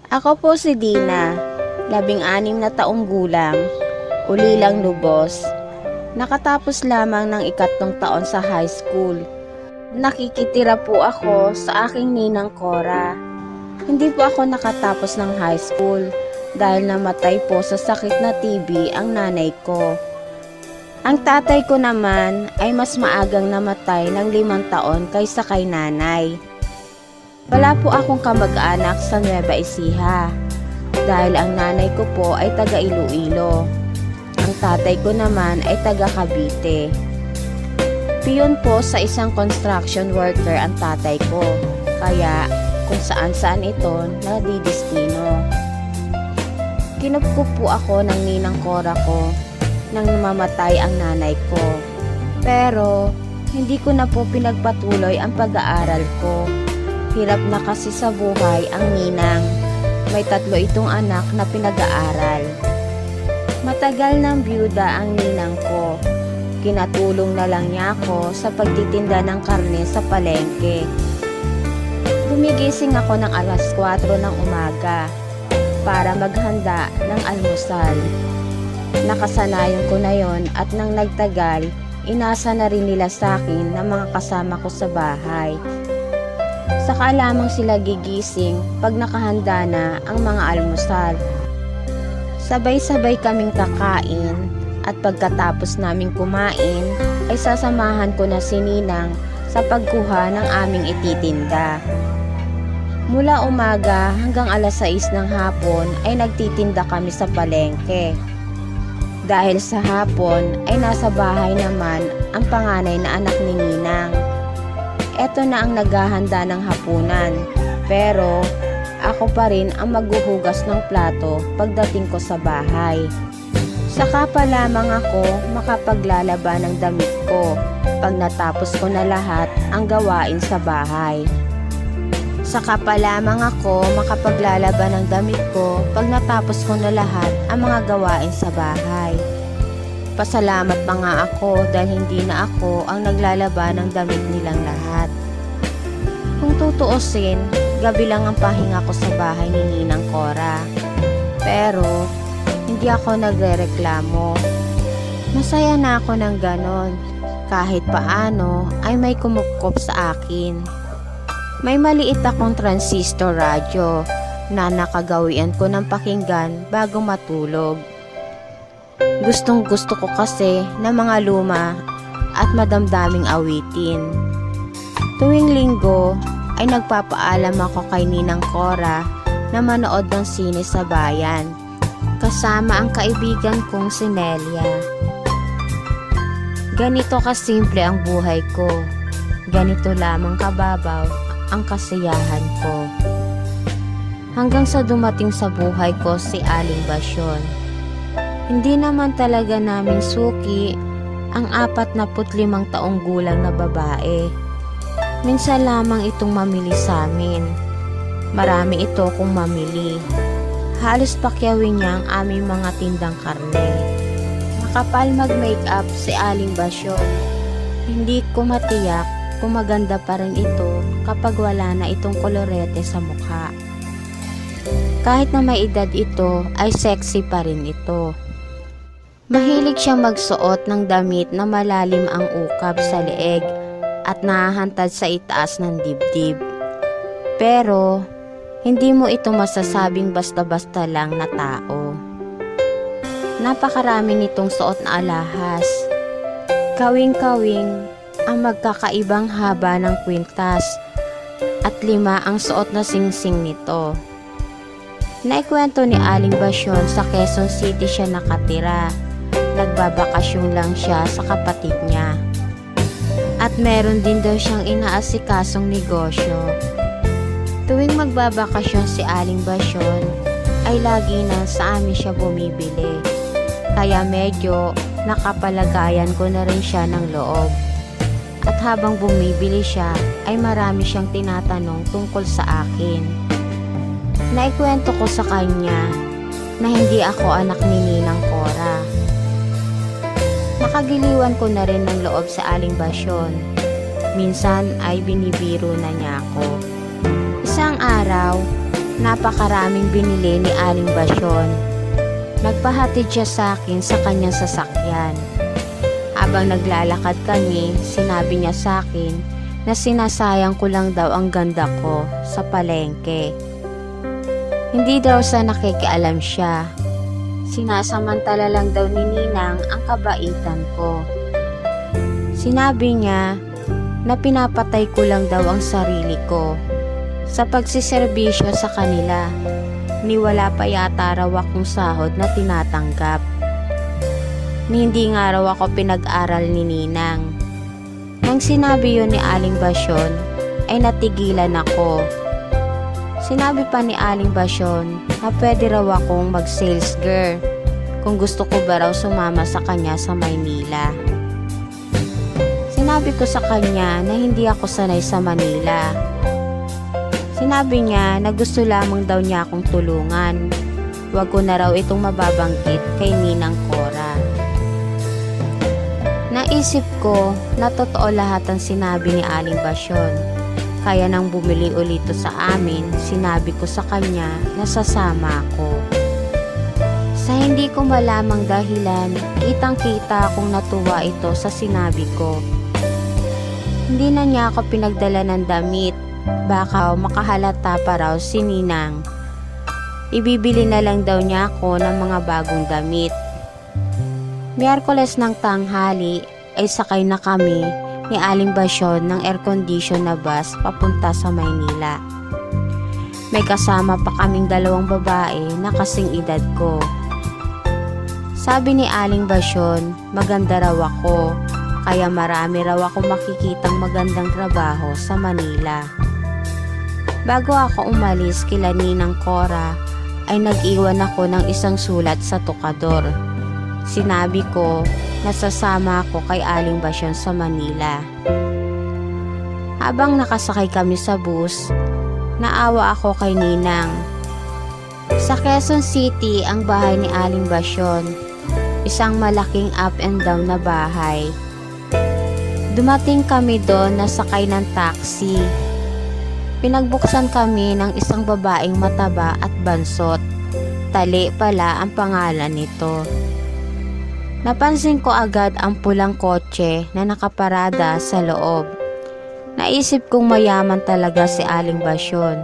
Ako po si Dina, 16 na taong gulang, ulilang lubos. Nakatapos lamang ng 3 taon sa high school. Nakikitira po ako sa aking ninang Cora. Hindi po ako nakatapos ng high school dahil namatay po sa sakit na TB ang nanay ko. Ang tatay ko naman ay mas maagang namatay ng 5 taon kaysa kay nanay. Wala po akong kamag-anak sa Nueva Ecija dahil ang nanay ko po ay taga Iloilo. Ang tatay ko naman ay taga Cavite. Piyon po sa isang construction worker ang tatay ko, kaya kung saan-saan ito nadidistino. Kinupkup po ako ng ninang Cora ko nang mamatay ang nanay ko. Pero hindi ko na po pinagpatuloy ang pag-aaral ko. Hirap na kasi sa buhay ang ninang. May 3 itong anak na pinag-aaral. Matagal ng byuda ang ninang ko. Kinatulong na lang niya ako sa pagtitinda ng karne sa palengke. Gumigising ako ng alas 4 ng umaga para maghanda ng almusal. Nakasanayan ko na yon at nang nagtagal, inasa na rin nila sa akin ng mga kasama ko sa bahay. Saka lamang sila gigising pag nakahanda na ang mga almusal. Sabay-sabay kaming kakain at pagkatapos naming kumain ay sasamahan ko na si Ninang sa pagkuha ng aming ititinda. Mula umaga hanggang alas 6 ng hapon ay nagtitinda kami sa palengke. Dahil sa hapon ay nasa bahay naman ang panganay na anak ni Ninang. Eto na ang naghahanda ng hapunan, pero ako pa rin ang maghuhugas ng plato pagdating ko sa bahay. Saka pa lamang ako makapaglalaba ng damit ko pag natapos ko na lahat ang gawain sa bahay. Saka pa lamang ako makapaglalaba ng damit ko pag natapos ko na lahat ang mga gawain sa bahay. Pasalamat pa nga ako dahil hindi na ako ang naglalaba ng damit nilang lahat. Kung tutuusin, gabi lang ang pahinga ko sa bahay ni Ninang Cora. Pero hindi ako nagrereklamo. Masaya na ako ng ganon. Kahit paano ay may kumukop sa akin. May maliit akong transistor radyo na nakagawian ko ng pakinggan bago matulog. Gustong gusto ko kasi ng mga luma at madamdaming awitin. Tuwing linggo ay nagpapaalam ako kay Ninang Cora na manood ng sine sa bayan kasama ang kaibigan kong si Nelia. Ganito kasimple ang buhay ko. Ganito lamang kababaw ang kasiyahan ko. Hanggang sa dumating sa buhay ko si Aling Basyon. Hindi naman talaga namin suki ang 45 taong gulang na babae. Minsan lamang itong mamili sa amin. Marami ito kung mamili. Halos pakyawin niya ang aming mga tindang karne. Makapal mag-makeup si Aling Basyon. Hindi ko matiyak kung maganda pa rin ito kapag wala na itong kolorete sa mukha. Kahit na may edad ito, ay sexy pa rin ito. Mahilig siyang magsuot ng damit na malalim ang ukab sa leeg at nahahantad sa itaas ng dibdib. Pero hindi mo ito masasabing basta-basta lang na tao. Napakarami nitong suot na alahas. Kawing-kawing ang magkakaibang haba ng kwintas at 5 ang suot na singsing nito. Naikwento ni Aling Basyon sa Quezon City siya nakatira. Nagbabakasyon lang siya sa kapatid niya. At meron din daw siyang inaasikasong negosyo. Tuwing magbabakasyon si Aling Basyon, ay lagi na sa amin siya bumibili. Kaya medyo nakapalagayan ko na rin siya ng loob. At habang bumibili siya, ay marami siyang tinatanong tungkol sa akin. Naikwento ko sa kanya na hindi ako anak ni Ninang Cora. Nakagiliwan ko na rin ng loob sa Aling Basyon. Minsan ay binibiro na niya ako. Isang araw, Napakaraming binili ni Aling Basyon. Nagpahatid siya sa akin sa kanyang sasakyan. Habang naglalakad kami, sinabi niya sa akin na sinasayang ko lang daw ang ganda ko sa palengke. Hindi daw sa nakikialam siya. Sinasamantala lang daw ni Ninang ang kabaitan ko. Sinabi niya na pinapatay ko lang daw ang sarili ko sa pagsiserbisyo sa kanila. Ni wala pa yata raw akong sahod na tinatanggap. Ni hindi nga raw ako pinag-aral ni Ninang. Nang sinabi yun ni Aling Basyon, ay natigilan ako. Sinabi pa ni Aling Basyon na pwede raw akong mag-sales girl kung gusto ko ba raw sumama sa kanya sa Maynila. Sinabi ko sa kanya na hindi ako sanay sa Manila. Sinabi niya na gusto lamang daw niya akong tulungan. Huwag ko na raw itong mababanggit kay Ninang Cora. Naisip ko na totoo lahat ang sinabi ni Aling Basyon. Kaya nang bumili ulit ito sa amin, sinabi ko sa kanya na sasama ako. Sa hindi ko malamang dahilan, kitang-kita akong natuwa ito sa sinabi ko. Hindi na niya ako pinagdala ng damit. Baka makahalata pa raw si Ninang. Ibibili na lang daw niya ako ng mga bagong damit. Miyerkules ng tanghali ay sakay na kami ni Aling Basyon ng air-condition na bus papunta sa Maynila. May kasama pa kaming 2 babae na kasing edad ko. Sabi ni Aling Basyon, maganda raw ako, kaya marami raw ako makikitang magandang trabaho sa Manila. Bago ako umalis kila Ninang Cora, ay nag-iwan ako ng isang sulat sa tukador. Sinabi ko na sasama ako kay Aling Basyon sa Manila. Habang nakasakay kami sa bus, naawa ako kay Ninang. Sa Quezon City ang bahay ni Aling Basyon, isang malaking up and down na bahay. Dumating kami doon na sakay ng taxi. Pinagbuksan kami ng isang babaeng mataba at bansot. Tali pala ang pangalan nito. Napansin ko agad ang pulang kotse na nakaparada sa loob. Naisip kong mayaman talaga si Aling Basyon.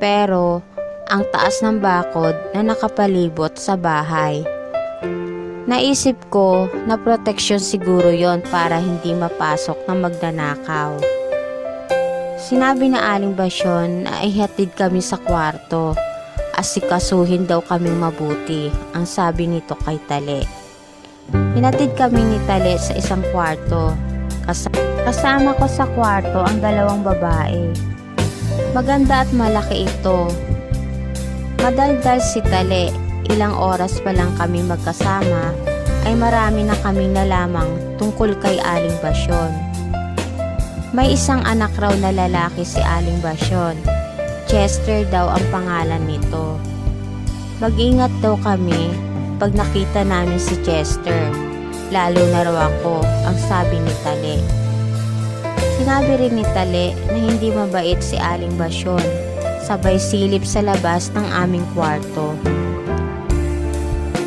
Pero ang taas ng bakod na nakapalibot sa bahay. Naisip ko na proteksyon siguro yon para hindi mapasok ng magnanakaw. Sinabi na Aling Basyon na ihatid kami sa kwarto. Asikasuhin daw kaming mabuti, ang sabi nito kay Tali. Hinatid kami ni Tali sa isang kwarto. Kasama ko sa kwarto ang 2 babae. Maganda at malaki ito. Madaldal si Tali. Ilang oras pa lang kami magkasama ay marami na kaming nalamang tungkol kay Aling Basyon. May isang anak raw na lalaki si Aling Basyon. Chester daw ang pangalan nito. Mag-ingat daw kami pag nakita namin si Chester. Lalo na raw ako, ang sabi ni Tali. Sinabi rin ni Tali na hindi mabait si Aling Basyon. Sabay silip sa labas ng aming kwarto.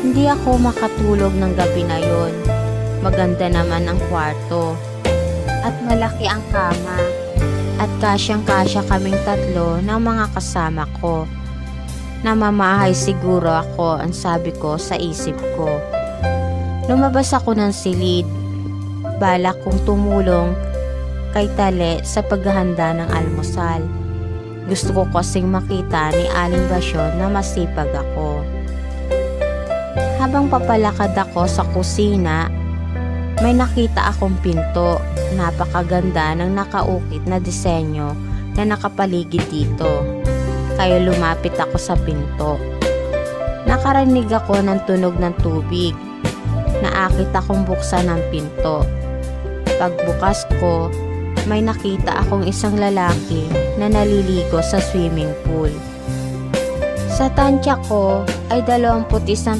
Hindi ako makatulog ng gabi na yon. Maganda naman ang kwarto. At malaki ang kama. At kasyang-kasya kaming 3 ng mga kasama ko. Namamahay siguro ako, ang sabi ko sa isip ko. Lumabas ako ng silid. Balak kong tumulong kay Tali sa paghahanda ng almusal. Gusto ko kasing makita ni Aling Basyon na masipag ako. Habang papalakad ako sa kusina, may nakita akong pinto. Napakaganda ng nakaukit na disenyo na nakapaligid dito. Kaya lumapit ako sa pinto. Nakarinig ako ng tunog ng tubig. Naakit akong buksan ng pinto. Pagbukas ko, may nakita akong isang lalaki na naliligo sa swimming pool. Sa tansya ko ay 21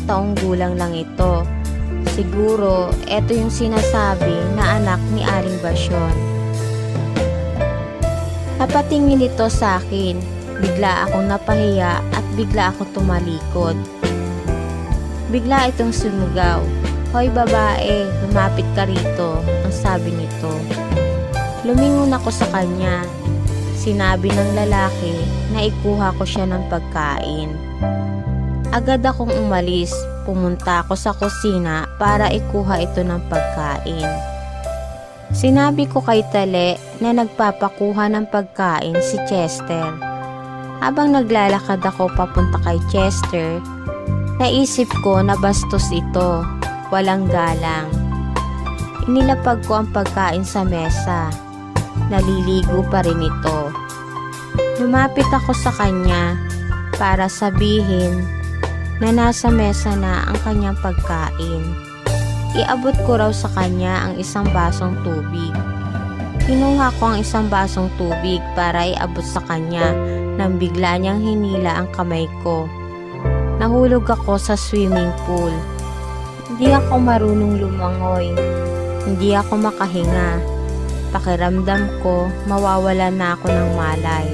taong gulang lang ito. Siguro, eto yung sinasabi na anak ni Aling Basyon. Napatingin ito sa akin. Bigla akong napahiya at bigla akong tumalikod. Bigla itong sumugaw, "Hoy babae, lumapit ka rito," ang sabi nito. Lumingon ako sa kanya. Sinabi ng lalaki na ikuha ko siya ng pagkain. Agad akong umalis. Pumunta ako sa kusina para ikuha ito ng pagkain. Sinabi ko kay Tale na nagpapakuha ng pagkain si Chester. Habang naglalakad ako papunta kay Chester, naisip ko na bastos ito, walang galang. Inilapag ko ang pagkain sa mesa. Naliligo pa rin ito. Lumapit ako sa kanya para sabihin na nasa mesa na ang kanyang pagkain. Iabot ko raw sa kanya ang isang basong tubig. Kinuha ko ang isang basong tubig para iabot sa kanya nang bigla niyang hinila ang kamay ko. Nahulog ako sa swimming pool. Hindi ako marunong lumangoy. Hindi ako makahinga. Pakiramdam ko mawawala na ako ng malay.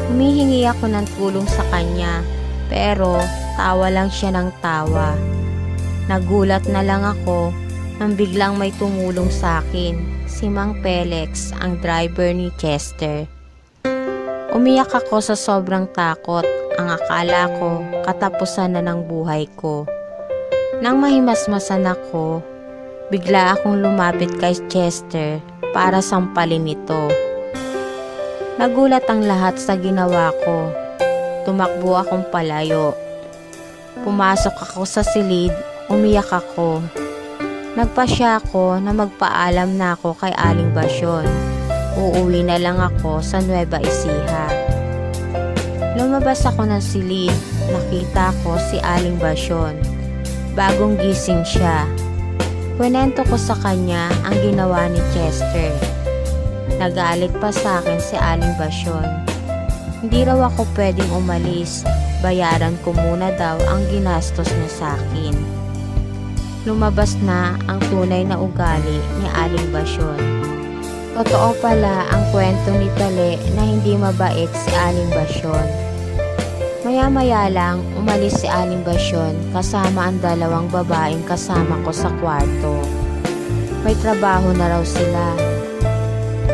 Humihingi ako ng tulong sa kanya pero tawa lang siya ng tawa. Nagulat na lang ako nang biglang may tumulong sa akin, si Mang Felix, ang driver ni Chester. Umiyak ako sa sobrang takot. Ang akala ko katapusan na ng buhay ko. Nang mahimasmasan ako, bigla akong lumapit kay Chester para sampalin ito. Nagulat ang lahat sa ginawa ko. Tumakbo akong palayo. Pumasok ako sa silid, umiyak ako. Nagpasya ako na magpaalam na ako kay Aling Basyon. Uuwi na lang ako sa Nueva Ecija. Lumabas ako ng silid, nakita ko si Aling Basyon. Bagong gising siya. Kwento ko sa kanya ang ginawa ni Chester. Nagalit pa sa akin si Aling Basyon. Hindi raw ako pwedeng umalis, bayaran ko muna daw ang ginastos niya sa akin. Lumabas na ang tunay na ugali ni Aling Basyon. Totoo pala ang kwento ni Tale na hindi mabait si Aling Basyon. Maya-maya lang umalis si Aling Basyon kasama ang dalawang babaeng kasama ko sa kwarto. May trabaho na raw sila.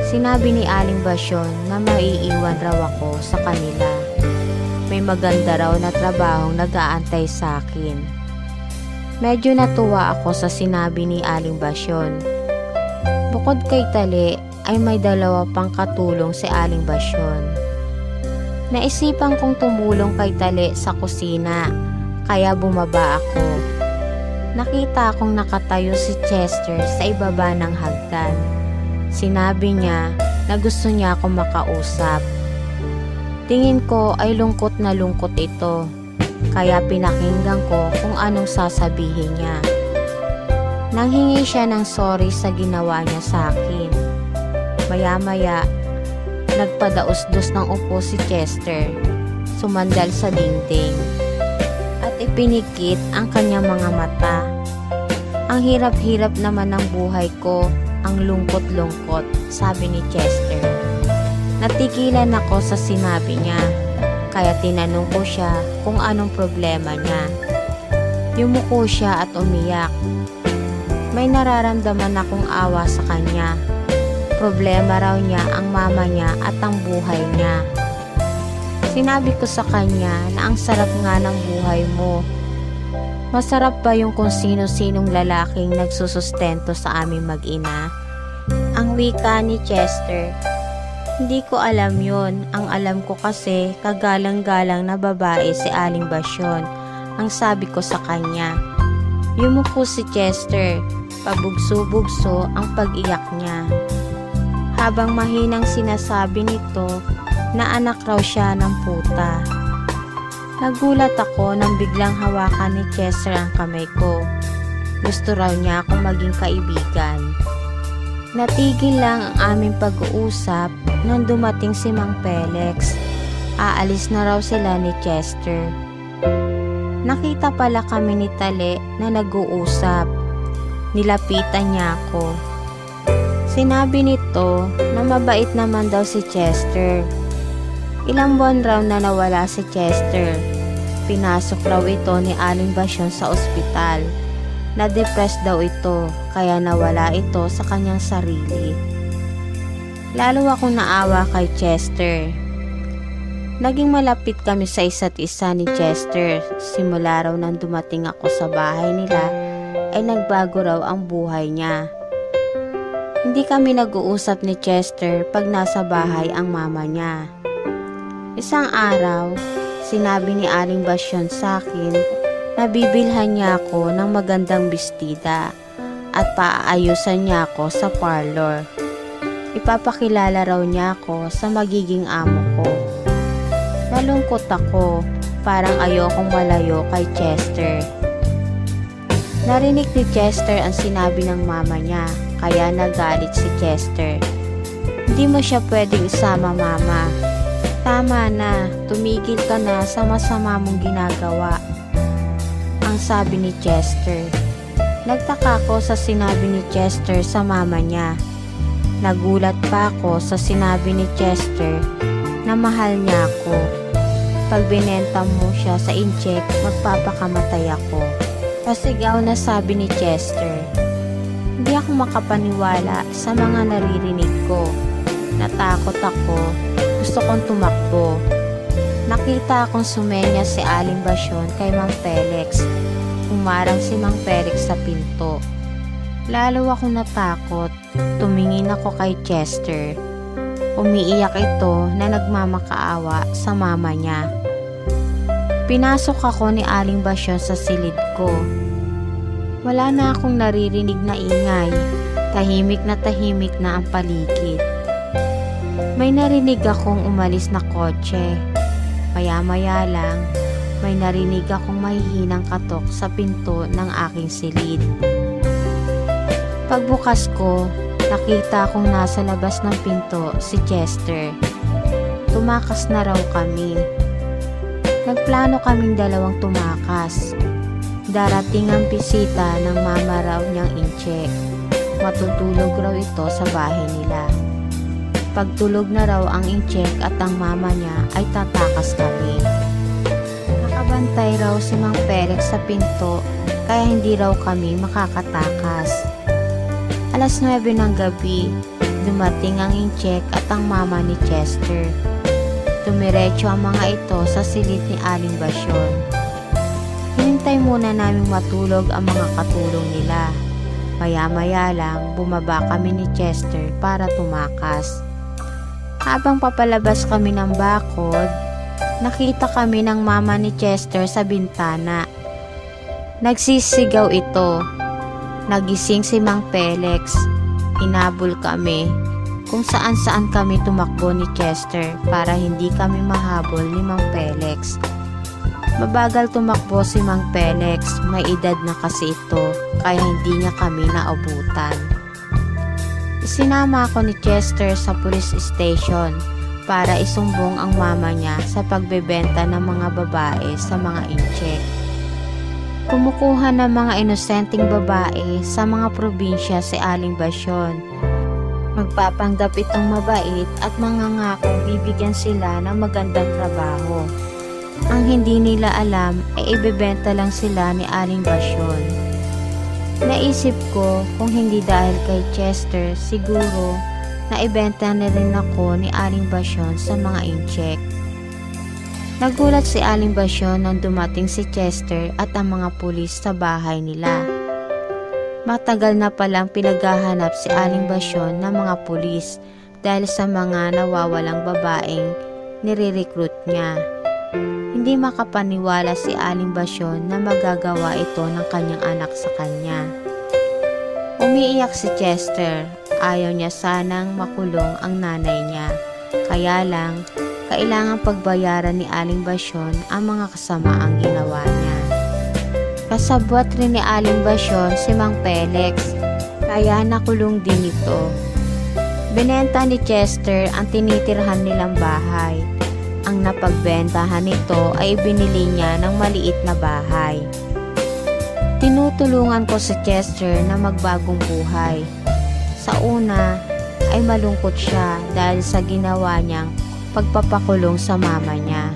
Sinabi ni Aling Basyon na maiiwan raw ako sa kanila. May maganda raw na trabahong nag-aantay sa akin. Medyo natuwa ako sa sinabi ni Aling Basyon. Bukod kay Tale ay may dalawa pang katulong si Aling Basyon. Naisipan kong tumulong kay Tale sa kusina, kaya bumaba ako. Nakita akong nakatayo si Chester sa ibaba ng hagdan. Sinabi niya na gusto niya akong makausap. Tingin ko ay lungkot na lungkot ito, kaya pinakinggan ko kung anong sasabihin niya. Nanghingi siya ng sorry sa ginawa niya sa akin. Maya-maya, nagpadaos-dos ng upo si Chester, sumandal sa dingding, at ipinikit ang kanyang mga mata. Ang hirap-hirap naman ng buhay ko, ang lungkot-lungkot, sabi ni Chester. Natigilan ako sa sinabi niya, kaya tinanong ko siya kung anong problema niya. Yumuko siya at umiyak. May nararamdaman akong awa sa kanya. Problema raw niya ang mama niya at ang buhay niya. Sinabi ko sa kanya na ang sarap nga ng buhay mo. Masarap ba yung kung sino-sinong lalaking nagsusustento sa aming mag-ina? Ang wika ni Chester. Hindi ko alam yon. Ang alam ko kasi kagalang-galang na babae si Aling Basyon. Ang sabi ko sa kanya. Yumuko si Chester. Pabugso-bugso ang pag-iyak niya. Habang mahinang sinasabi nito na anak raw siya ng puta. Nagulat ako nang biglang hawakan ni Chester ang kamay ko. Gusto raw niya akong maging kaibigan. Natigil lang ang aming pag-uusap nang dumating si Mang Felix. Aalis na raw sila ni Chester. Nakita pala kami ni Tale na nag-uusap. Nilapitan niya ako. Sinabi nito na mabait naman daw si Chester. Ilang buwan raw na nawala si Chester. Pinasok raw ito ni Aling Basyon sa ospital. Na-depressed daw ito, kaya nawala ito sa kanyang sarili. Lalo akong naawa kay Chester. Naging malapit kami sa isa't isa ni Chester. Simula raw nang dumating ako sa bahay nila, ay nagbago raw ang buhay niya. Hindi kami nag-uusap ni Chester pag nasa bahay ang mama niya. Isang araw, sinabi ni Aling Basyon sa akin na bibilhan niya ako ng magandang bestida at paaayusan niya ako sa parlor. Ipapakilala raw niya ako sa magiging amo ko. Nalungkot ako, parang ayokong malayo kay Chester. Narinig ni Chester ang sinabi ng mama niya, kaya nagalit si Chester. Hindi mo siya pwedeng isama, mama. Tama na, tumigil ka na sa masama mong ginagawa. Ang sabi ni Chester. Nagtaka ko sa sinabi ni Chester sa mama niya. Nagulat pa ako sa sinabi ni Chester na mahal niya ako. Pag binenta mo siya sa incheck, magpapakamatay ako. Pasigaw na sabi ni Chester. Hindi ako makapaniwala sa mga naririnig ko. Natakot ako. Gusto kong tumakbo. Nakita akong sumenya si Aling Basyon kay Mang Felix. Umarang si Mang Felix sa pinto. Lalo akong natakot. Tumingin ako kay Chester. Umiiyak ito na nagmamakaawa sa mama niya. Pinasok ako ni Aling Basyon sa silid ko. Wala na akong naririnig na ingay. Tahimik na ang paligid. May narinig akong umalis na kotse. Maya-maya lang, may narinig akong mahihinang katok sa pinto ng aking silid. Pagbukas ko, nakita akong nasa labas ng pinto si Chester. Tumakas na raw kami. Nagplano kaming dalawang tumakas. Darating ang bisita ng mama raw niyang incheck. Matutulog raw ito sa bahay nila. Pagtulog na raw ang incheck at ang mama niya ay tatakas kami. Nakabantay raw si Mang Felix sa pinto kaya hindi raw kami makakatakas. Alas 9 ng gabi, dumating ang incheck at ang mama ni Chester. Tumiretso ang mga ito sa silid ni Aling Basyon. Hinintay muna naming matulog ang mga katulong nila. Maya-maya lang, bumaba kami ni Chester para tumakas. Habang papalabas kami ng bakod, nakita kami ng mama ni Chester sa bintana. Nagsisigaw ito. Nagising si Mang Felix. Inabol kami. Kung saan-saan kami tumakbo ni Chester para hindi kami mahabol ni Mang Felix. Mabagal tumakbo si Mang Felix, may edad na kasi ito, kaya hindi niya kami naabutan. Isinama ako ni Chester sa police station para isumbong ang mama niya sa pagbebenta ng mga babae sa mga incheck. Kumukuha ng mga inosenteng babae sa mga probinsya si Aling Basyon. Magpapanggap itong mabait at mangangakong bibigyan sila ng magandang trabaho. Ang hindi nila alam ay ibebenta lang sila ni Aling Basyon. Naisip ko kung hindi dahil kay Chester, siguro na ibenta na rin ako ni Aling Basyon sa mga incheck. Nagulat si Aling Basyon nang dumating si Chester at ang mga pulis sa bahay nila. Matagal na palang pinaghahanap si Aling Basyon ng mga pulis dahil sa mga nawawalang babaeng nire-recruit niya. Hindi makapaniwala si Aling Basyon na magagawa ito ng kanyang anak sa kanya. Umiiyak si Chester. Ayaw niya sanang makulong ang nanay niya. Kaya lang, kailangang pagbayaran ni Aling Basyon ang mga kasamaang ginawa niya. Kasabwat rin ni Aling Basyon si Mang Felix, kaya nakulong din ito. Binenta ni Chester ang tinitirhan nilang bahay. Ang napagbentahan nito ay binili niya ng maliit na bahay. Tinutulungan ko si Chester na magbagong buhay. Sa una ay malungkot siya dahil sa ginawa niyang pagpapakulong sa mama niya.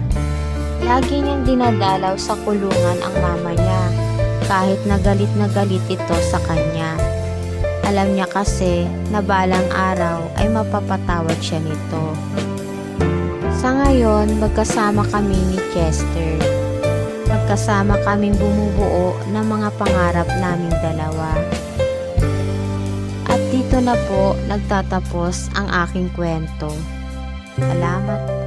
Lagi niyang dinadalaw sa kulungan ang mama niya, kahit na galit ito sa kanya. Alam niya kasi na balang araw ay mapapatawad siya nito. Sa ngayon, magkasama kami ni Chester. Magkasama kaming bumubuo ng mga pangarap naming dalawa. At dito na po nagtatapos ang aking kwento. Salamat.